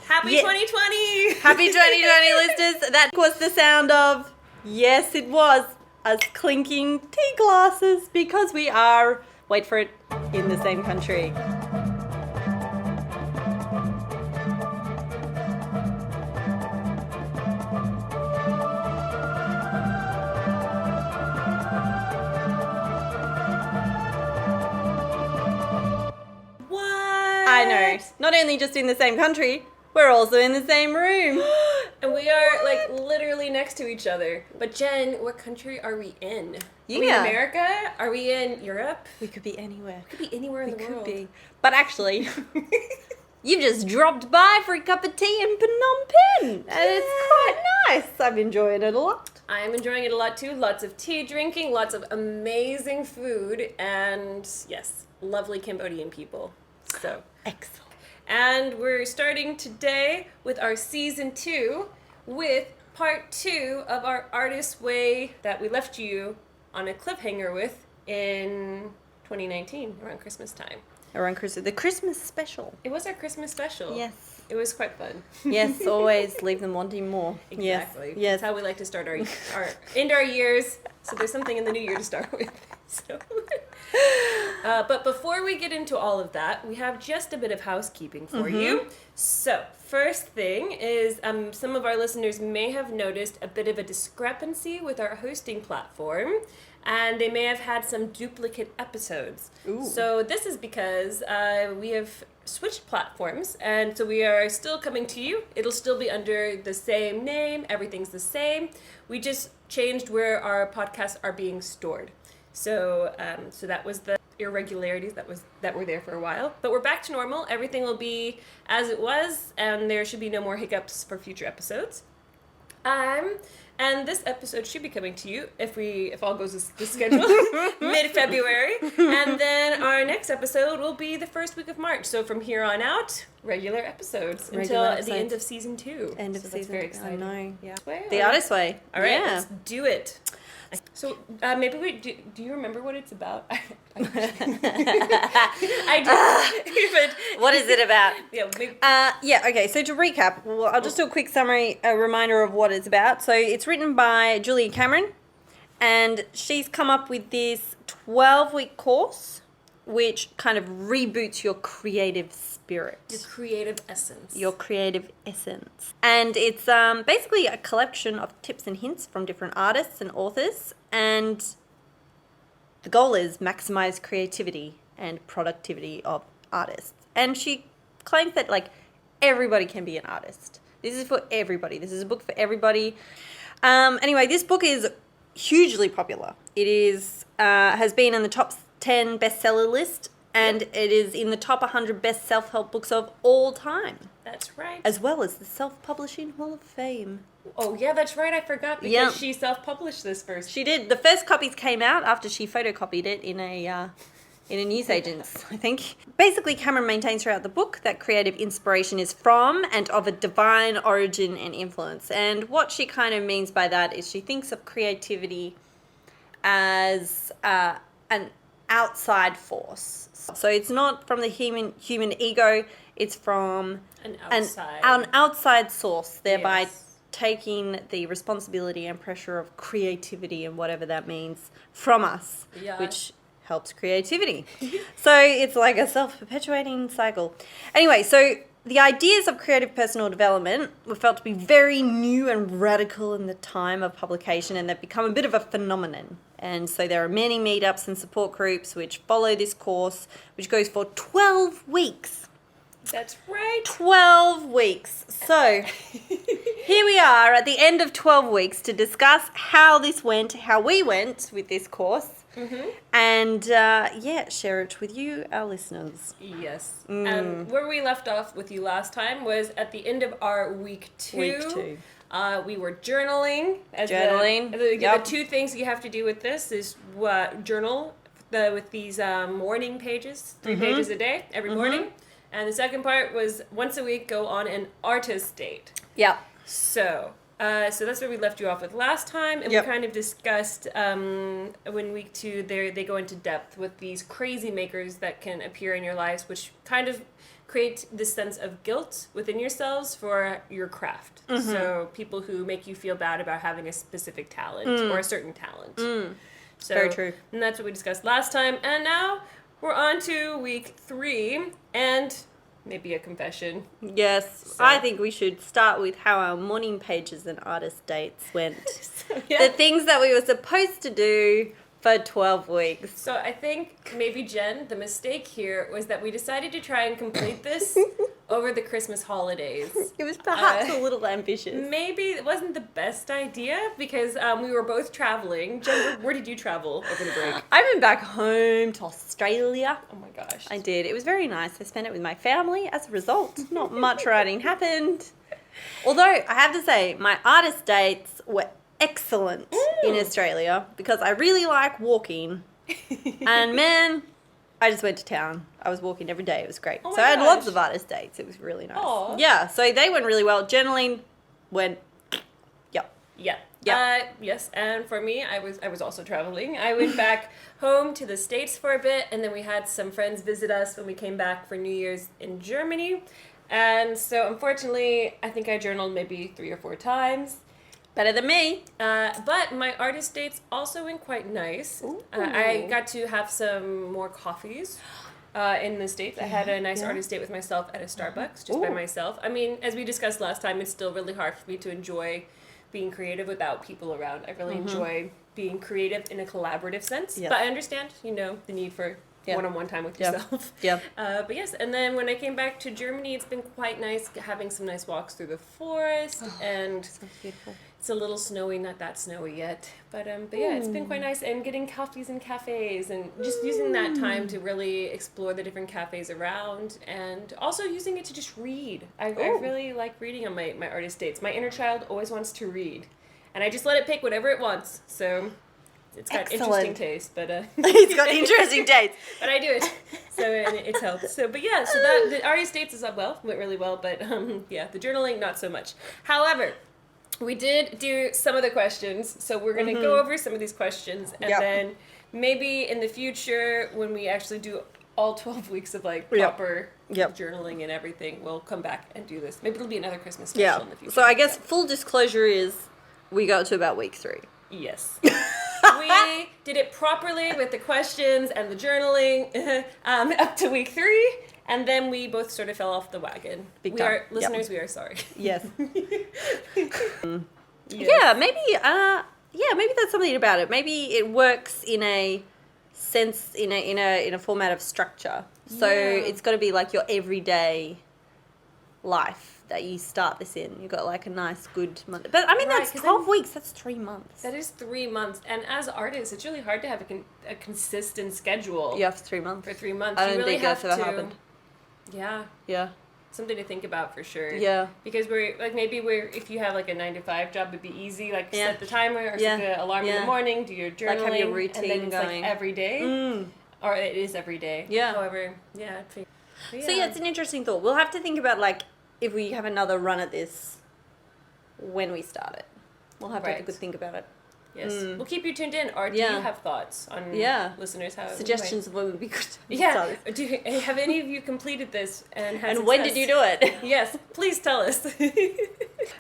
Happy 2020! Happy 2020, listeners. That was the sound of, yes, it was, us clinking tea glasses because we are, wait for it, in the same country. I know. Not only just in the same country, we're also in the same room. And we are like literally next to each other. But Jen, what country are we in? Yeah. Are we in America? Are we in Europe? We could be anywhere. We could be anywhere in the world. Could be. But actually, you've just dropped by for a cup of tea in Phnom Penh. And it's quite nice. I'm enjoying it a lot. I'm enjoying it a lot too. Lots of tea drinking, lots of amazing food, and yes, lovely Cambodian people. So excellent. And we're starting today with our season 2 with part 2 of our Artist Way that we left you on a cliffhanger with in 2019 around Christmas time. Around Christmas, the Christmas special. It was our Christmas special. Yes. It was quite fun. Yes, always leave them wanting more. Exactly. Yes. That's how we like to start our end our years. So there's something in the new year to start with. So, but before we get into all of that, we have just a bit of housekeeping for you. So first thing is some of our listeners may have noticed a bit of a discrepancy with our hosting platform. And they may have had some duplicate episodes. Ooh. So this is because we have switched platforms, and so we are still coming to you. It'll still be under the same name. Everything's the same. We just changed where our podcasts are being stored. So so that was the irregularities that were there for a while. But we're back to normal. Everything will be as it was, and there should be no more hiccups for future episodes. And this episode should be coming to you if all goes as scheduled mid-February, and then our next episode will be the first week of March. So from here on out, regular episodes until the end of season 2. End of season. That's very exciting. I know. Yeah. The Artist Way. All right, yeah. Let's do it. So maybe we do you remember what it's about? I do. But what is it about? Yeah. Maybe. Okay. So to recap, well, I'll just do a quick summary, a reminder of what it's about. So it's written by Julia Cameron, and she's come up with this 12-week course, which kind of reboots your creative spirit. Your creative essence. Your creative essence. And it's basically a collection of tips and hints from different artists and authors. And the goal is maximize creativity and productivity of artists. And she claims that, like, everybody can be an artist. This is for everybody. This is a book for everybody. Anyway, this book is hugely popular. It is has been in the top 10 bestseller list, and it is in the top 100 best self-help books of all time. That's right. As well as the Self-Publishing Hall of Fame. Oh, yeah, that's right. I forgot because she self-published this first. She did. The first copies came out after she photocopied it in a newsagent's, I think. Basically, Cameron maintains throughout the book that creative inspiration is from and of a divine origin and influence. And what she kind of means by that is she thinks of creativity as an outside force. So it's not from the human ego, it's from an outside source, thereby taking the responsibility and pressure of creativity and whatever that means from us, which helps creativity. So it's like a self-perpetuating cycle. Anyway, so the ideas of creative personal development were felt to be very new and radical in the time of publication, and they've become a bit of a phenomenon. And so there are many meetups and support groups which follow this course, which goes for 12 weeks. That's right. 12 weeks. So here we are at the end of 12 weeks to discuss how this went, how we went with this course. Mm-hmm. And share it with you, our listeners. Yes. And where we left off with you last time was at the end of our week 2. We were journaling. The 2 things you have to do with this is journal with these morning pages, 3 pages a day, every morning. And the second part was once a week go on an artist date. Yeah. So that's where we left you off with last time, and we kind of discussed when week 2 they go into depth with these crazy makers that can appear in your lives, which kind of create this sense of guilt within yourselves for your craft. So people who make you feel bad about having a specific talent or a certain talent. So, Very true. And that's what we discussed last time. And now we're on to week 3 and maybe a confession. Yes, So- I think we should start with how our morning pages and artist dates went. So, yeah. The things that we were supposed to do for 12 weeks. So I think maybe, Jen, the mistake here was that we decided to try and complete this over the Christmas holidays. It was perhaps a little ambitious. Maybe it wasn't the best idea because we were both traveling. Jen, where did you travel over the break? I went back home to Australia. Oh my gosh. I did. It was very nice. I spent it with my family. As a result, not much writing happened. Although, I have to say, my artist dates were excellent in Australia because I really like walking. And man, I just went to town. I was walking every day. It was great. Oh my So I had gosh. lots of artist dates. It was really nice. Aw. Yeah, so they went really well. Journaling went, yep. Yeah. Yeah. Yes, and for me, I was also traveling. I went back home to the States for a bit, and then we had some friends visit us when we came back for New Year's in Germany. And so, unfortunately, I think I journaled maybe 3 or 4 times. Better than me. But my artist dates also went quite nice. I got to have some more coffees in the States. I had a nice artist date with myself at a Starbucks, just by myself. I mean, as we discussed last time, it's still really hard for me to enjoy being creative without people around. I really enjoy being creative in a collaborative sense. Yes. But I understand, the need for one-on-one time with yourself. Yeah. But yes, and then when I came back to Germany, it's been quite nice having some nice walks through the forest, and So beautiful. it's a little snowy, not that snowy yet, but yeah, it's been quite nice, and getting coffees in cafes, and just using that time to really explore the different cafes around, and also using it to just read. I really like reading on my artist dates. My inner child always wants to read, and I just let it pick whatever it wants, so it's got interesting taste, but It's got interesting dates. but I do it, so it's helped. So, but yeah, so that the artist dates went really well, but yeah, the journaling not so much. However, we did do some of the questions, so we're gonna go over some of these questions, and then maybe in the future when we actually do all 12 weeks of like proper journaling and everything, we'll come back and do this. Maybe it'll be another Christmas special in the future. So I guess full disclosure is we got to about week 3. Yes. We did it properly with the questions and the journaling up to week 3, and then we both sort of fell off the wagon. Big we time. are listeners. We are sorry. Yes. Yes. Yeah, maybe that's something about it. Maybe it works in a sense, in a format of structure. So it's got to be like your everyday life that you start this in. You've got like a nice, good month. But I mean, Right, that's 'cause 12 weeks. That's 3 months. That is 3 months, and as artists, it's really hard to have a consistent schedule. Yeah, for 3 months. For 3 months, I you don't really think have that's ever to. happened. Yeah, Yeah. something to think about for sure. Yeah. Because if you have like a 9-to-5 job, it'd be easy. Like Yeah. set the timer or Yeah. set the alarm in Yeah. the morning. Do your journaling. Like have your and routine then it's going. like every day, or it is every day. Yeah. However, yeah. But So yeah, it's an interesting thought. We'll have to think about like if we have another run at this when we start it. We'll have to have a Right. good think about it. Yes. We'll keep you tuned in. Or do Yeah. you have thoughts on listeners? How Suggestions of when would be good to Yeah. start this. Have any of you completed this and had And when did success? you do it? Yes, please tell us.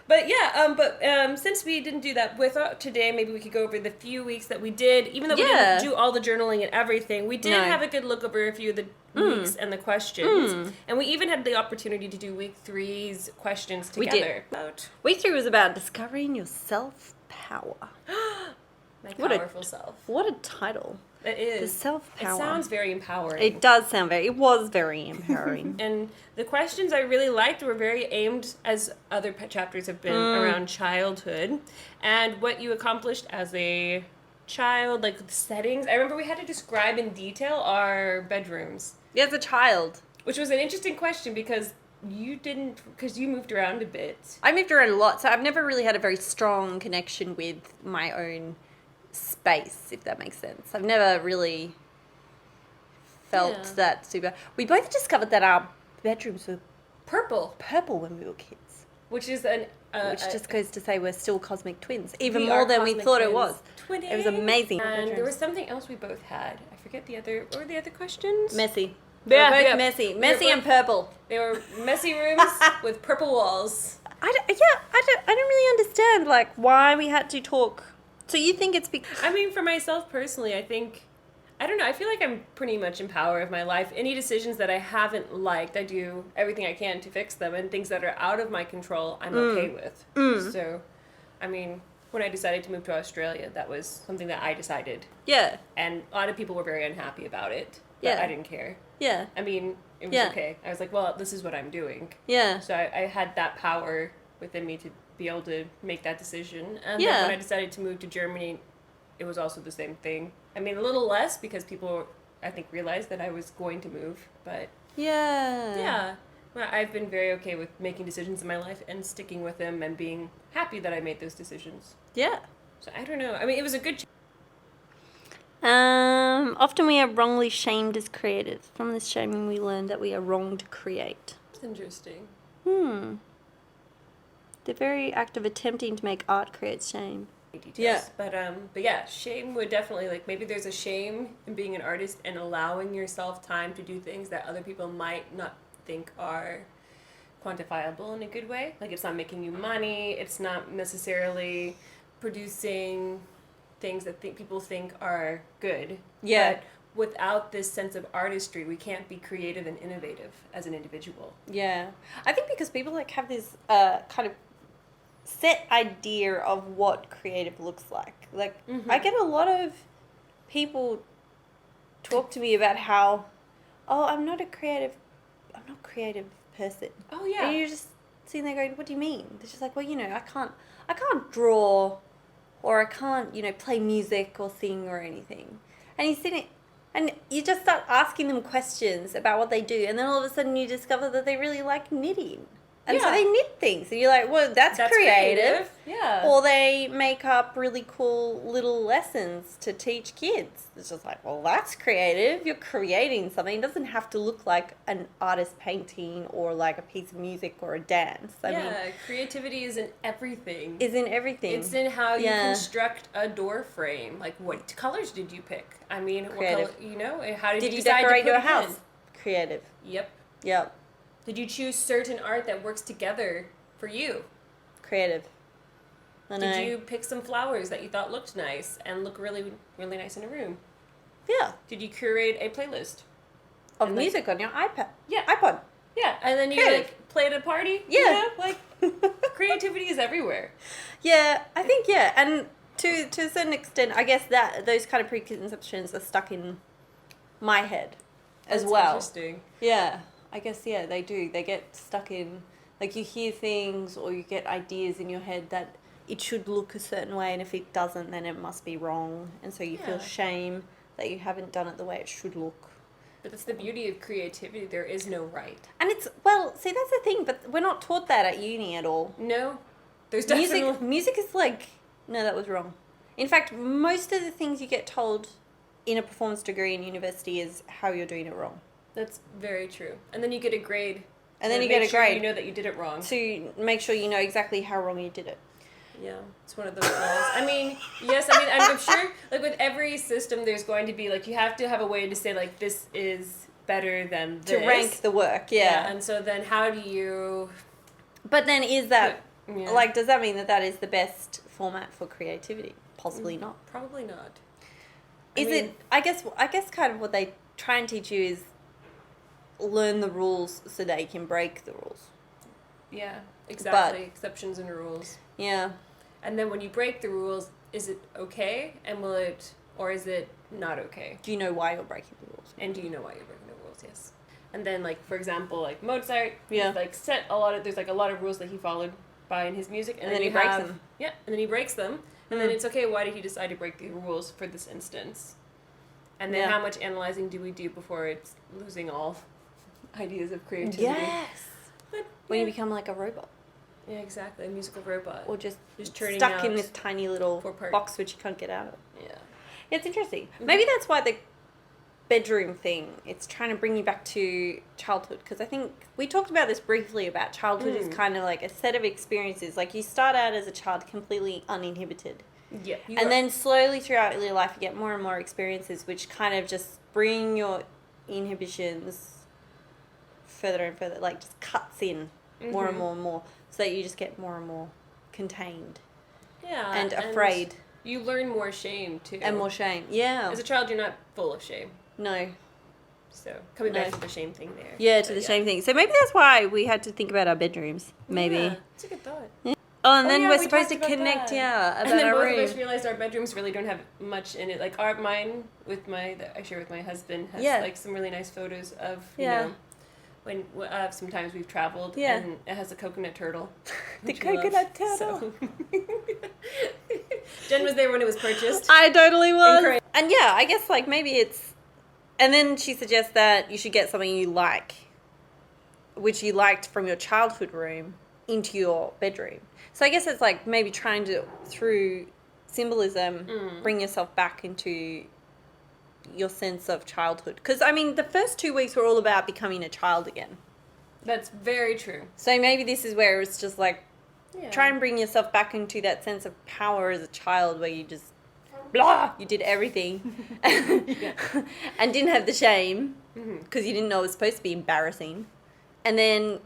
But yeah, since we didn't do that with today, maybe we could go over the few weeks that we did. Even though we didn't do all the journaling and everything, we did have a good look over a few of the weeks and the questions. And we even had the opportunity to do week 3's questions together. We did. Week 3 was about discovering your self-power. My What a- powerful self. What a title. It The is. self-power. It sounds very empowering. It does sound it was very empowering. And the questions I really liked were very aimed, as other chapters have been, around childhood and what you accomplished as a child, like the settings. I remember we had to describe in detail our bedrooms, Yeah, as a child. which was an interesting question because you moved around a bit. I moved around a lot, so I've never really had a very strong connection with my own space, if that makes sense. I've never really felt that super. We both discovered that our bedrooms were Purple, purple when we were kids, which is which just goes to say we're still cosmic twins, even we more are than we cosmic thought it twins. was. Twinning. It was amazing. And there was something else we both had. I forget the other. What were the other questions? Messy. They were both Yeah. messy and purple. They were messy rooms with purple walls. I don't really understand like why we had to talk. So you think it's because I mean, for myself personally, I don't know, I feel like I'm pretty much in power of my life. Any decisions that I haven't liked, I do everything I can to fix them, and things that are out of my control, I'm okay with. So, I mean, when I decided to move to Australia, that was something that I decided. yeah. And a lot of people were very unhappy about it. But Yeah. I didn't care. Yeah. I mean, it was Yeah. okay. I was like, well, this is what I'm doing. Yeah. So I had that power within me to be able to make that decision. And Yeah. then when I decided to move to Germany, it was also the same thing. I mean, a little less because people, I think, realized that I was going to move. But Yeah. yeah, well, I've been very okay with making decisions in my life and sticking with them and being happy that I made those decisions. Yeah. So I don't know. I mean, it was a good Often we are wrongly shamed as creatives. From this shaming, we learn that we are wrong to create. It's interesting. The very act of attempting to make art creates shame. Details. Yeah. But yeah, shame would definitely, like, maybe there's a shame in being an artist and allowing yourself time to do things that other people might not think are quantifiable in a good way. Like, it's not making you money, it's not necessarily producing things that people think are good. Yeah. But without this sense of artistry, we can't be creative and innovative as an individual. Yeah. I think because people like have this kind of set idea of what creative looks like. Like I get a lot of people talk to me about how, oh, I'm not creative person. Oh yeah. And you're just sitting there going, what do you mean? They're just like, well, I can't draw, or I can't, play music or sing or anything. And you're sitting, and you just start asking them questions about what they do, and then all of a sudden you discover that they really like knitting. And so Yeah. they knit things. And you're like, well, that's creative. Yeah. Or they make up really cool little lessons to teach kids. It's just like, well, that's creative. You're creating something. It doesn't have to look like an artist painting or like a piece of music or a dance. I mean, creativity is in everything. is in everything. It's in how you Yeah. construct a door frame. Like, what colors did you pick? I mean, Creative. what color, and how did you you decide decorate to put your it house? in? Creative. Yep. Yep. Did you choose certain art that works together for you? Creative. I know. Did you pick some flowers that you thought looked nice and look really, really nice in a room? Yeah. Did you curate a playlist? Of And music on your iPad. Yeah. iPod. Yeah, and then you Creative. like play at a party. Yeah. Creativity is everywhere. Yeah, I think, yeah. And to a certain extent, I guess that those kind of preconceptions are stuck in my head as That's well. Interesting. Yeah, I guess, yeah, they do. They get stuck in, like, you hear things or you get ideas in your head that it should look a certain way, and if it doesn't, then it must be wrong. And so you feel Yeah. shame that you haven't done it the way it should look. But that's the beauty of creativity. There is no right. And it's, well, see, that's the thing, but we're not taught that at uni at all. No. There's definitely... Music is like, no, that was wrong. In fact, most of the things you get told in a performance degree in university is how you're doing it wrong. That's very true. And then you get a grade. And then to you get make a sure grade. You know that you did it wrong. To make sure you know exactly how wrong you did it. Yeah, it's one of those laws. I mean, yes, I mean, I'm sure, like, with every system, there's going to be, like, you have to have a way to say, like, this is better than this. To rank the work, yeah. And so then how do you... But then is that, Yeah. like, does that mean that is the best format for creativity? Possibly not. Probably not. I guess kind of what they try and teach you is learn the rules so that you can break the rules. Yeah, exactly. Exceptions and rules. Yeah. And then when you break the rules, is it okay? And or is it not okay? Do you know why you're breaking the rules? And do you know why you're breaking the rules? Yes. And then, like, for example, like Mozart, Yeah. he's, like, there's, like, a lot of rules that he followed by in his music. And then he breaks them. Yeah, and then he breaks them. And then it's okay, why did he decide to break the rules for this instance? And then how much analyzing do we do before it's losing all ideas of creativity? Yes. But, When you become like a robot. Yeah, exactly. A musical robot. Or just turning stuck out in this tiny little 4-part. box which you can't get out of. Yeah. It's interesting. Maybe that's why the bedroom thing, it's trying to bring you back to childhood. Because I think we talked about this briefly about childhood is kind of like a set of experiences. Like you start out as a child completely uninhibited. Yeah. And then slowly throughout your life you get more and more experiences which kind of just bring your inhibitions further and further, like just cuts in more and more and more, so that you just get more and more contained. Yeah. And afraid. And you learn more shame, too. And more shame. Yeah. As a child, you're not full of shame. No. So, coming back to the shame thing there. Yeah, to the shame thing. So maybe that's why we had to think about our bedrooms. Maybe. Yeah, it's a good thought. Yeah. Oh, and then yeah, we're we supposed to talked about connect, that. about And then our both room. of us realized our bedrooms really don't have much in it. Like mine with that I share with my husband has like some really nice photos of you know when sometimes we've traveled and it has a coconut turtle. The coconut turtle. So. Jen was there when it was purchased. I totally was. And yeah, I guess like maybe it's, and then she suggests that you should get something you like, which you liked from your childhood room, into your bedroom. So I guess it's like maybe trying to, through symbolism, bring yourself back into your sense of childhood. Because, I mean, the first 2 weeks were all about becoming a child again. That's very true. So maybe this is where it's just like, try and bring yourself back into that sense of power as a child where you just, you did everything and didn't have the shame because you didn't know it was supposed to be embarrassing. And then...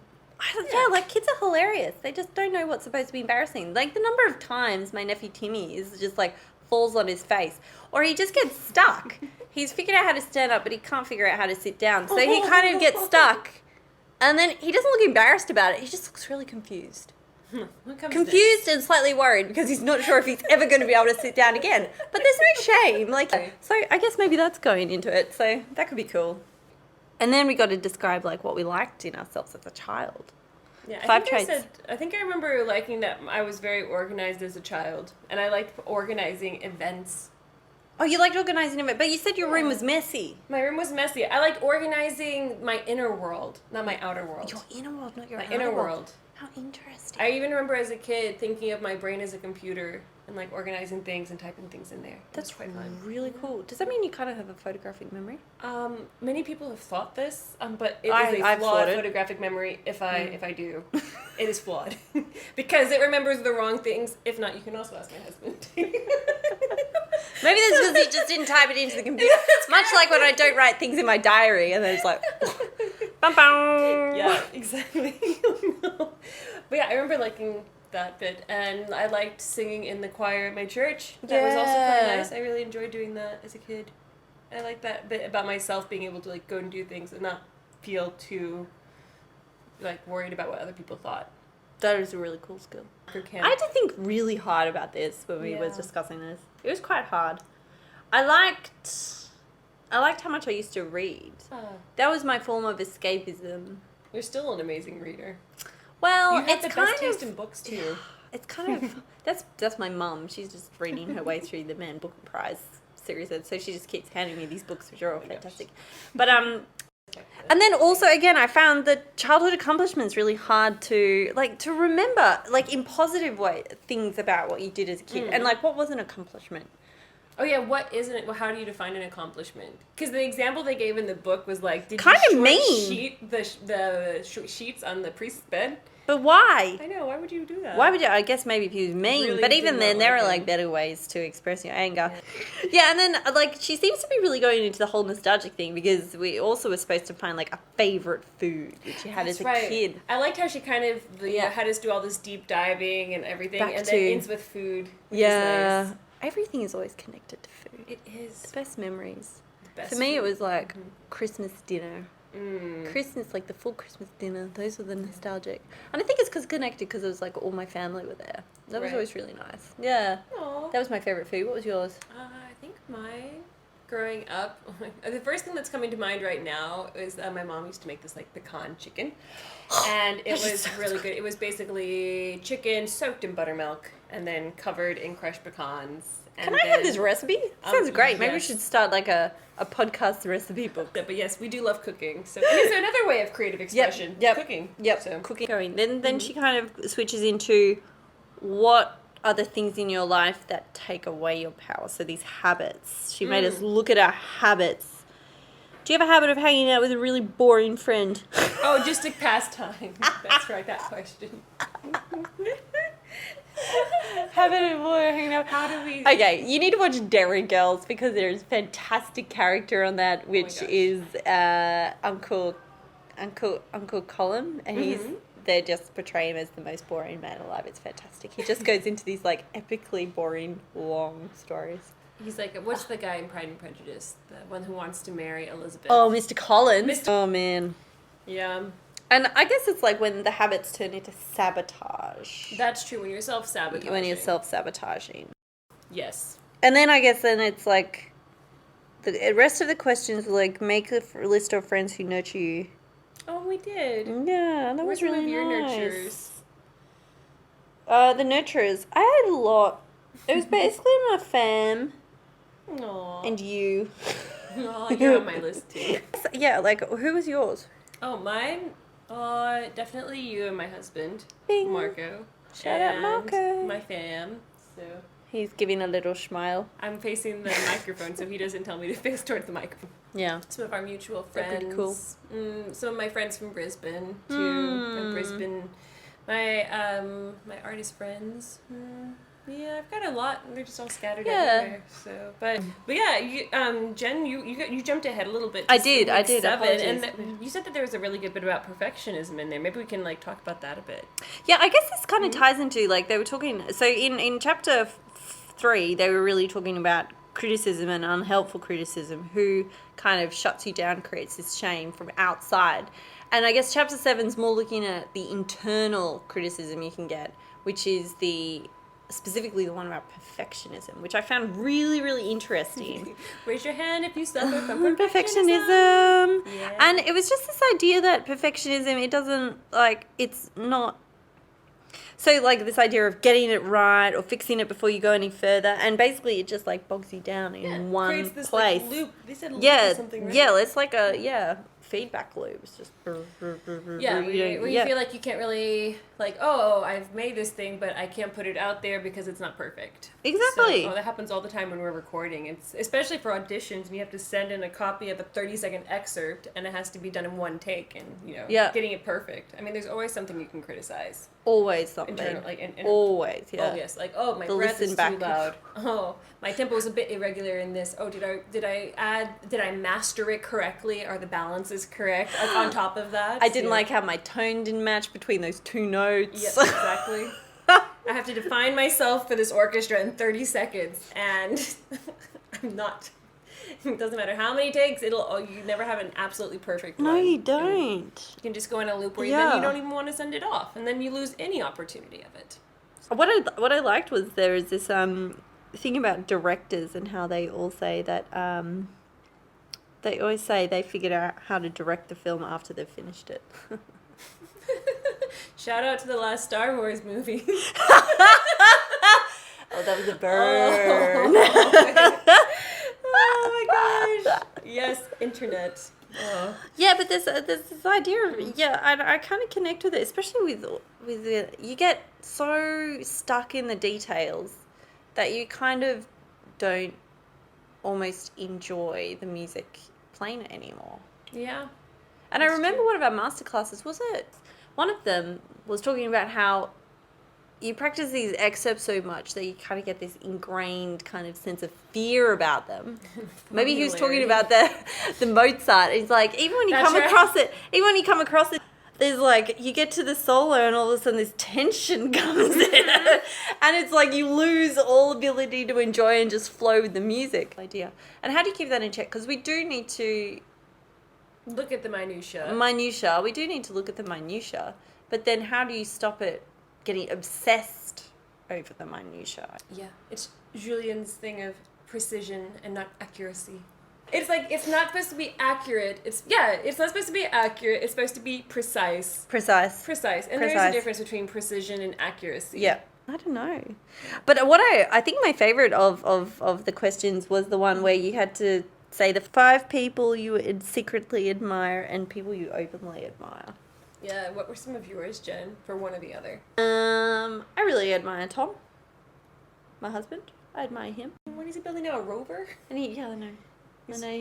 like kids are hilarious. They just don't know what's supposed to be embarrassing. Like the number of times my nephew Timmy is just like falls on his face, or he just gets stuck. He's figured out how to stand up, but he can't figure out how to sit down. So he kind of gets stuck, and then he doesn't look embarrassed about it. He just looks really confused. Confused and slightly worried because he's not sure if he's ever going to be able to sit down again. But there's no shame. Like, so I guess maybe that's going into it. So that could be cool. And then we got to describe like what we liked in ourselves as a child. Yeah, 5 traits. I think I remember liking that I was very organized as a child, and I liked organizing events. Oh, you liked organizing events, but you said your room was messy. My room was messy. I liked organizing my inner world, not my outer world. Your inner world, not your my outer inner world. world. How interesting. I even remember as a kid thinking of my brain as a computer and like organizing things and typing things in there. That's quite fun. Really cool. Does that mean you kind of have a photographic memory? Many people have thought this, but it is a flawed photographic memory. If I do, it is flawed because it remembers the wrong things. If not, you can also ask my husband. Maybe that's because he just didn't type it into the computer. Much like when I don't write things in my diary and then it's like, bum bum. Yeah, exactly. No. But yeah, I remember liking that bit, and I liked singing in the choir at my church. That was also quite nice. I really enjoyed doing that as a kid. I like that bit about myself being able to like go and do things and not feel too like worried about what other people thought. That is a really cool skill. For camp. I had to think really hard about this when we were discussing this. It was quite hard. I liked how much I used to read. That was my form of escapism. You're still an amazing reader. Well, you have the best taste in books too. It's kind of that's my mum. She's just reading her way through the Man Booker Prize series, so she just keeps handing me these books, which are all fantastic. But and then also again, I found that childhood accomplishments really hard to remember, like in positive way, things about what you did as a kid, and like what was an accomplishment. Oh yeah, what isn't it? Well, how do you define an accomplishment? Because the example they gave in the book was like, did you sheet the sheets on the priest's bed? But why? I know. Why would you do that? Why would you? I guess maybe if he was mean. Really, but even then, there are like better ways to express your anger. Yeah, and then like she seems to be really going into the whole nostalgic thing because we also were supposed to find like a favorite food that you had as a kid. I liked how she kind of had us do all this deep diving and everything, and then ends with food. Which is nice. Everything is always connected to food. It is. The best memories. Best For me, food. it was like Christmas dinner. Christmas, like the full Christmas dinner. Those were the nostalgic. And I think it's connected because it was like all my family were there. That was always really nice. Yeah. Aww. That was my favorite food. What was yours? I think mine, growing up, the first thing that's coming to mind right now is my mom used to make this like pecan chicken. And it was really good. It was basically chicken soaked in buttermilk and then covered in crushed pecans. Can I have this recipe? Sounds great. Maybe we should start like a podcast recipe book. But yes, we do love cooking. So it's another way of creative expression. Yep. Cooking. Yep. So cooking. Going. Then she kind of switches into what are the things in your life that take away your power. So these habits. She made us look at our habits. Do you have a habit of hanging out with a really boring friend? Oh, just to pass time. That's right, that question. Habit of hanging out. How do we... Okay, you need to watch Derry Girls because there's fantastic character on that, which is Uncle Colin, and they just portray him as the most boring man alive. It's fantastic. He just goes into these like epically boring long stories. He's like, what's the guy in Pride and Prejudice? The one who wants to marry Elizabeth. Oh, Mr. Collins. Oh, man. Yeah. And I guess it's like when the habits turn into sabotage. That's true, when you're self-sabotaging. When you're self-sabotaging. Yes. And then I guess then it's like, the rest of the questions are like, make a list of friends who nurture you. Oh, we did. Yeah, that was really some of your nice. nurturers? The nurturers. I had a lot. It was basically my fam. Aww. And you. Oh, you're on my list too. Yeah, like, who was yours? Oh, mine? Definitely you and my husband, Bing. Marco. Shout out Marco. My fam. So he's giving a little smile. I'm facing the microphone, so he doesn't tell me to face towards the microphone. Yeah. Some of our mutual friends. They're pretty cool. Some of my friends from Brisbane too. From Brisbane. My artist friends. Yeah, I've got a lot. They're just all scattered everywhere. So, but yeah, you, Jen, you jumped ahead a little bit. I did. 7, and you said that there was a really good bit about perfectionism in there. Maybe we can like talk about that a bit. Yeah, I guess this kind of ties into like they were talking. So in chapter 3, they were really talking about criticism and unhelpful criticism, who kind of shuts you down, creates this shame from outside. And I guess chapter 7's more looking at the internal criticism you can get, which is specifically the one about perfectionism, which I found really, really interesting. Raise your hand if you suffer from perfectionism. Yeah. And it was just this idea that perfectionism, it doesn't, like, it's not... So, like, this idea of getting it right or fixing it before you go any further, and basically it just, like, bogs you down in one creates this, place. Like, loop. They said loop or something, right? Yeah, it's like a, feedback loop. It's just... Yeah, where you feel like you can't really, like, oh, I've made this thing, but I can't put it out there because it's not perfect. Exactly. So, that happens all the time when we're recording. It's especially for auditions, and you have to send in a copy of a 30-second excerpt, and it has to be done in one take, and, getting it perfect. I mean, there's always something you can criticize. Always something. Always, yeah. Oh, yes. Like, oh, my breath is too loud. Oh, my tempo was a bit irregular in this. Oh, did I master it correctly? Are the balances correct? Like, on top of that. I didn't like how my tone didn't match between those two notes. Yes, exactly. I have to define myself for this orchestra in 30 seconds, and I'm not. It doesn't matter how many takes, you never have an absolutely perfect one. No, you don't. And you can just go in a loop where then you don't even want to send it off, and then you lose any opportunity of it. What I liked was there is this thing about directors and how they all say that they always say they figured out how to direct the film after they've finished it. Shout out to the last Star Wars movie. Oh, that was a burn. Oh my gosh. Yes, internet. Oh. Yeah, but there's this idea of, I kind of connect with it, especially with you get so stuck in the details that you kind of don't almost enjoy the music playing it anymore. Yeah. And I remember one of our masterclasses, was it? One of them was talking about how you practice these excerpts so much that you kind of get this ingrained kind of sense of fear about them. Maybe he was talking about the Mozart. He's like, even when you come across it, there's like, you get to the solo and all of a sudden this tension comes in. And it's like you lose all ability to enjoy and just flow with the music. Idea. And how do you keep that in check? Because we do need to... look at the minutia. We do need to look at the minutia. But then how do you stop it getting obsessed over the minutia? Yeah, it's Julian's thing of precision and not accuracy. It's like, it's not supposed to be accurate. It's not supposed to be accurate. It's supposed to be precise. And there is a difference between precision and accuracy. Yeah. I don't know. But what I think my favorite of the questions was the one where you had to say the 5 people you would secretly admire and people you openly admire. Yeah, what were some of yours, Jen, for one or the other? I really admire Tom, my husband. I admire him. What is he building now, a rover? And I know.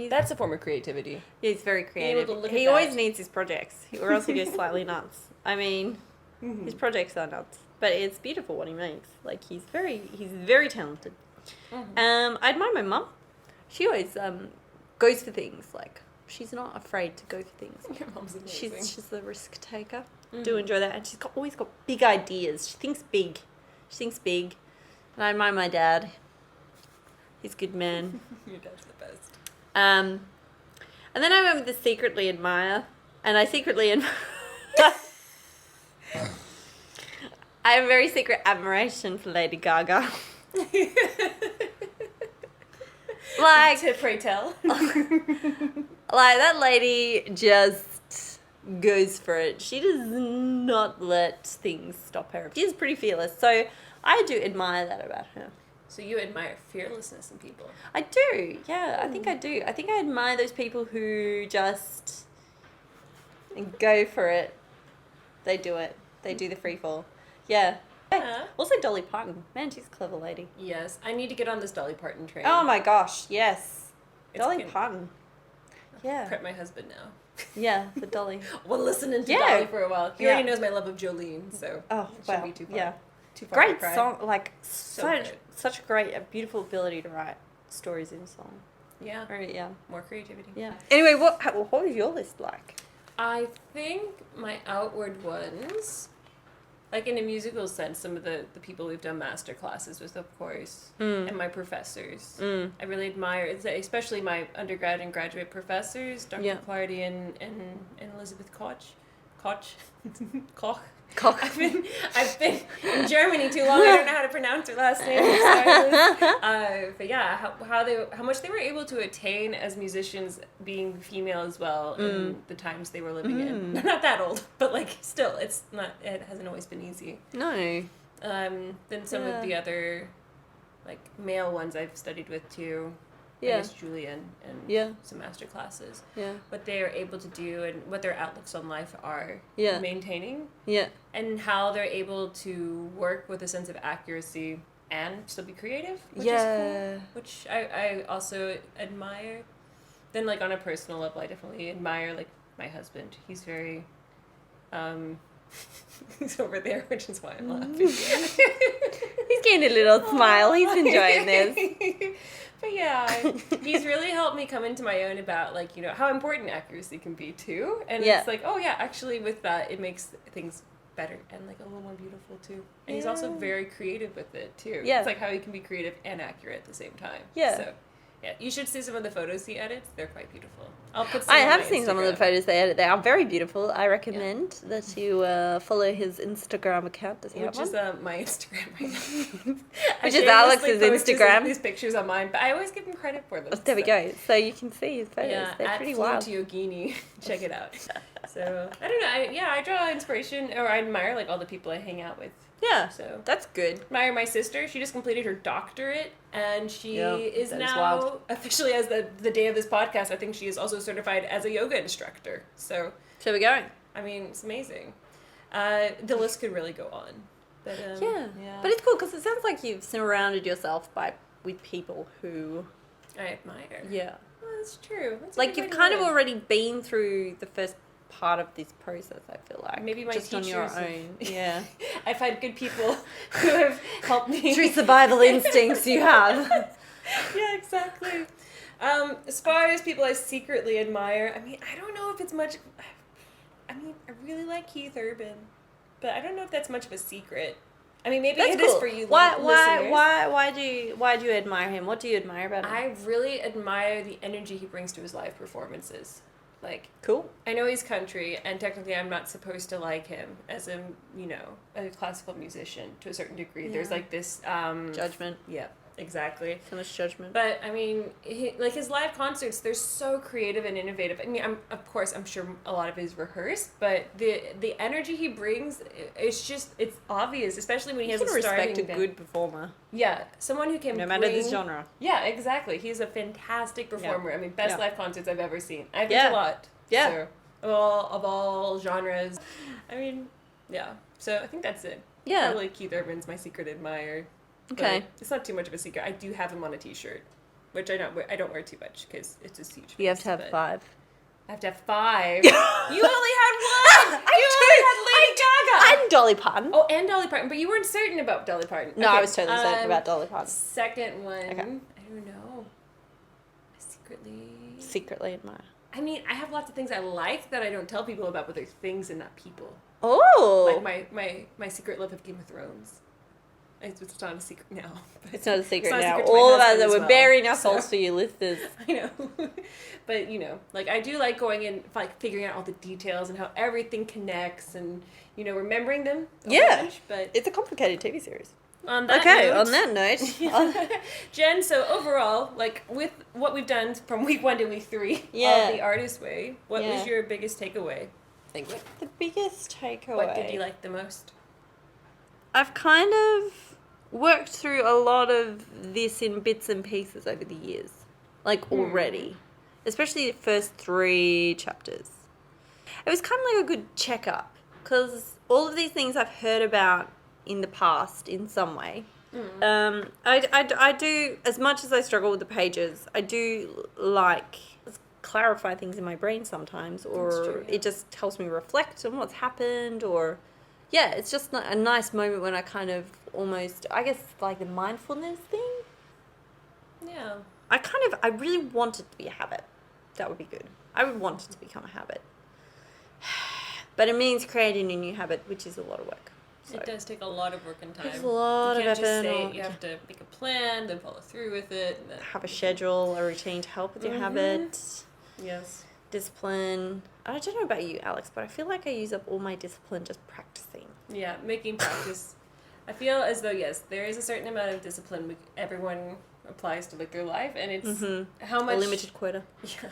That's a form of creativity. He's very creative. He always needs his projects, or else he goes slightly nuts. I mean, His projects are nuts, but it's beautiful what he makes. Like he's very talented. I admire my mum. She always goes for things. Like she's not afraid to go for things. Your mom's amazing. She's the risk taker. Do enjoy that, and she's always got big ideas. She thinks big. And I admire my dad. He's a good man. Your dad's the best. And then I went with the secretly admire, and I secretly admire. I have a very secret admiration for Lady Gaga. Like, To pray tell. like that lady just goes for it. She does not let things stop her. She's pretty fearless, so I do admire that about her. So you admire fearlessness in people. I do, yeah. I think I do. I think I admire those people who just go for it. They do it. They do the free fall. Yeah. Also Dolly Parton. Man, she's a clever lady. Yes, I need to get on this Dolly Parton train. Oh my gosh, yes. It's Dolly good. Parton. Yeah. Prep my husband now. Yeah, for Dolly. Well, listening to Yeah. Dolly for a while. He Yeah. already knows my love of Jolene, so Oh, it shouldn't wow. be too far. Yeah. Too far to Great cry. song. Like, good. such a beautiful ability to write stories in song. Yeah. Very, yeah. More creativity. Yeah. Anyway, what is your list like? I think my outward ones, like in a musical sense, some of the people we've done Masterclasses with, of course, and my professors. I really admire, especially my undergrad and graduate professors, Dr. Yeah. Clardy and Elizabeth Koch. Koch. Cock. I've been in Germany too long. I don't know how to pronounce her last name. I'm sorry, Liz. But yeah, how much they were able to attain as musicians, being female as well, in the times they were living in. They're not that old, but like still, it hasn't always been easy. No. Then some of the other like male ones I've studied with too. Yeah. I guess Julian and some master classes. Yeah. What they are able to do and what their outlooks on life are maintaining. Yeah. And how they're able to work with a sense of accuracy and still be creative, which is cool. Which I also admire. Then like on a personal level, I definitely admire like my husband. He's very he's over there, which is why I'm laughing. He's getting a little smile. He's enjoying this. But yeah, he's really helped me come into my own about like, you know, how important accuracy can be too. And it's like, oh yeah, actually with that, it makes things better and like a little more beautiful too. And he's also very creative with it too. Yeah. It's like how he can be creative and accurate at the same time. Yeah. So yeah, you should see some of the photos he edits. They're quite beautiful. I'll put some I on have my seen some of the Instagram. photos they edit. They are very beautiful. I recommend that you follow his Instagram account. Does he have Which one? is my Instagram right now. Which is Alex's post Instagram. These pictures on mine, but I always give him credit for them. There we go. So you can see his photos. Yeah, They're at pretty wild. Yogini. Check it out. So I don't know. I draw inspiration, or I admire like all the people I hang out with. Yeah, So that's good. admire my sister. She just completed her doctorate, and she is that is now wild. officially, as the day of this podcast, I think she is also certified as a yoga instructor. So Shall we go? I mean, it's amazing. The list could really go on. But Yeah. But it's cool because it sounds like you've surrounded yourself with people who... I admire. Yeah. Well, that's true. That's a Like good you've way to kind of live. already been through the first part of this process, I feel like. Maybe my just on your teachers have- own. Yeah. I've had good people who have helped me. Through survival instincts you have. Yeah, exactly. As far as people I secretly admire, I mean, I don't know if it's much. I mean, I really like Keith Urban, but I don't know if that's much of a secret. I mean, maybe it is for you listeners. Why do you admire him? What do you admire about him? I really admire the energy he brings to his live performances. Like, Cool. I know he's country, and technically I'm not supposed to like him as a classical musician to a certain degree. Yeah. There's like this Judgment. Yeah, exactly. So much judgment. But I mean, like his live concerts, they're so creative and innovative. I mean, I'm sure a lot of it is rehearsed, but the energy he brings, it's obvious, especially when he has you a can starting respect a band. good performer, Yeah, someone who can no matter the bring- genre. Yeah, exactly. He's a fantastic performer. I mean, best Yeah. live concerts I've ever seen. I've been Yeah. to a lot. Yeah. So, of all genres. I mean, yeah. So I think that's it. Yeah. Probably Keith Urban's my secret admirer. But Okay. it's not too much of a secret. I do have him on a T-shirt, which I don't wear too much because it's just huge. You have to piece, have but 5. I have to have 5. You only had one. You only had Lady Gaga. I And Dolly Parton. Oh, and Dolly Parton, but you weren't certain about Dolly Parton. No, I was totally certain about Dolly Parton. Second one, Okay. I don't know. I Secretly admire. I mean, I have lots of things I like that I don't tell people about, but they're things and not people. Oh. Like my secret love of Game of Thrones. It's not a secret now. It's not a secret not a now. secret to my All of us husband that as we're well, bearing our souls so. for you listeners. I know. But, like, I do like going in, like, figuring out all the details and how everything connects and, remembering them. Bunch, but It's a complicated TV series. on that On that note. Jen, so overall, like, with what we've done from week 1 to week 3 of The Artist Way, what was your biggest takeaway? Like, The biggest takeaway. what did you like the most? I've kind of worked through a lot of this in bits and pieces over the years. Like, already. Especially the first 3 chapters. It was kind of like a good checkup. Because all of these things I've heard about in the past in some way. I do, as much as I struggle with the pages, I do like clarify things in my brain sometimes. Or true, yeah. it just helps me reflect on what's happened. Or, yeah, it's just a nice moment when I kind of almost, I guess, like the mindfulness thing. Yeah. I really want it to be a habit. That would be good. I would want it to become a habit. But it means creating a new habit, which is a lot of work. So. It does take a lot of work and time. It's a lot you can't of just effort. say, you have to make a plan, then follow through with it. And then, Have a schedule, a routine to help with your habit. Yes. Discipline. I don't know about you, Alex, but I feel like I use up all my discipline just practicing. Yeah, making practice. I feel as though, yes, there is a certain amount of discipline everyone applies to like their life, and it's how much... A limited quota. Yeah.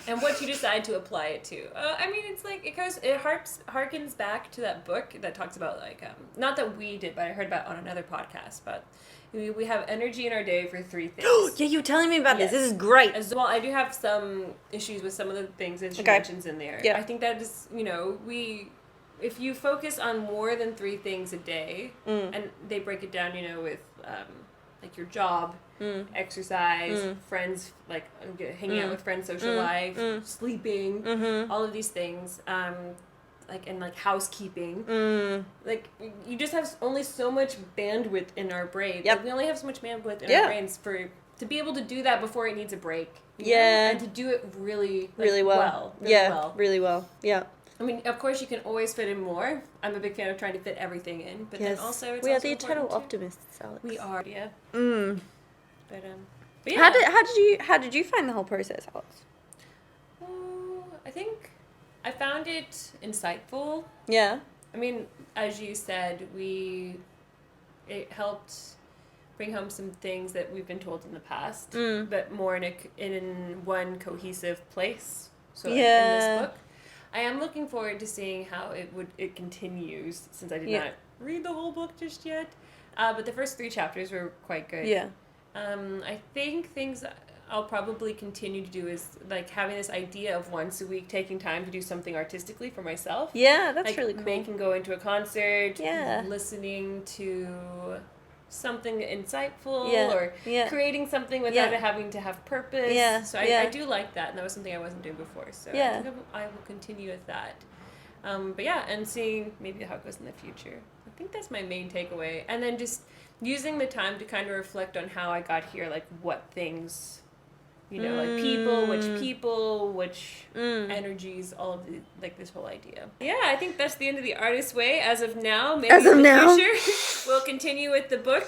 And what you decide to apply it to. I mean, it's like, it harkens back to that book that talks about, like, not that we did, but I heard about on another podcast, but we have energy in our day for 3 things. Yeah, you were telling me about Yes. this. This is great. As well, I do have some issues with some of the things that she mentions in there. Yeah. I think that is, if you focus on more than 3 things a day, and they break it down, with like your job, exercise, friends, like hanging out with friends, social life, sleeping, all of these things, like housekeeping. Like, you just have only so much bandwidth in our brain. Yep. Like, we only have so much bandwidth in our brains to be able to do that before it needs a break. Yeah. And to do it really well. Really well. Yeah. I mean, of course, you can always fit in more. I'm a big fan of trying to fit everything in, but then also it's we are also the eternal important optimists, Alex. We are, yeah. But yeah. How did you find the whole process, Alex? I think I found it insightful. Yeah. I mean, as you said, it helped bring home some things that we've been told in the past, but more in one cohesive place. So in this book, I am looking forward to seeing how it continues, since I did not read the whole book just yet. But the first 3 chapters were quite good. Yeah. I think things I'll probably continue to do is like having this idea of once a week taking time to do something artistically for myself. Yeah, that's like really cool. Making going to a concert, Yeah. listening to something insightful, Yeah. or Yeah. creating something without it having to have purpose. Yeah. So Yeah. I do like that, and that was something I wasn't doing before. So Yeah. I think I will continue with that. But yeah, and seeing maybe how it goes in the future. I think that's my main takeaway. And then just using the time to kind of reflect on how I got here, like what things, like people, which energies, all of the, like this whole idea. Yeah, I think that's the end of The Artist's Way as of now. Maybe in the future we'll continue with the book.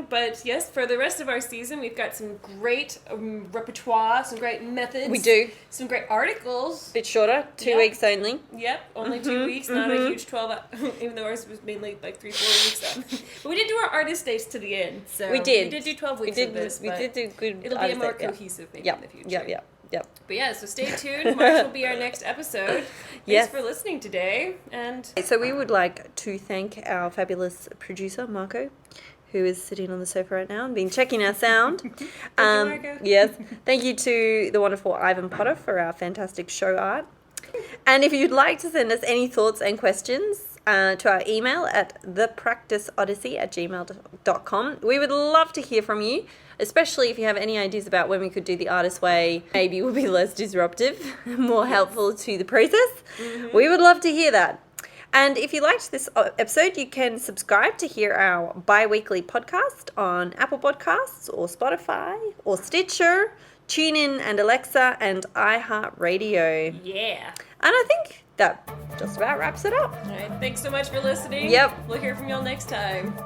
But yes, for the rest of our season, we've got some great repertoire, some great methods. We do. Some great articles. Bit shorter, 2 weeks only. Yep, only 2 weeks, not a huge 12, even though ours was mainly like 3-4 weeks. But we did do our artist days to the end. So We did. We did do 12 weeks of this. We did do good. It'll be a more cohesive maybe in the future. Yep. But yeah, so stay tuned. March will be our next episode. Thanks for listening today. And so we would like to thank our fabulous producer, Marco, who is sitting on the sofa right now and been checking our sound. Thank you, Marco. Yes. Thank you to the wonderful Ivan Potter for our fantastic show art. And if you'd like to send us any thoughts and questions, to our email at thepracticeodyssey@gmail.com. We would love to hear from you, especially if you have any ideas about when we could do The Artist's Way. Maybe it will be less disruptive, more helpful to the process. We would love to hear that. And if you liked this episode, you can subscribe to hear our bi-weekly podcast on Apple Podcasts or Spotify or Stitcher, TuneIn and Alexa and iHeartRadio. Yeah. And I think that just about wraps it up. All right. Thanks so much for listening. Yep. We'll hear from y'all next time.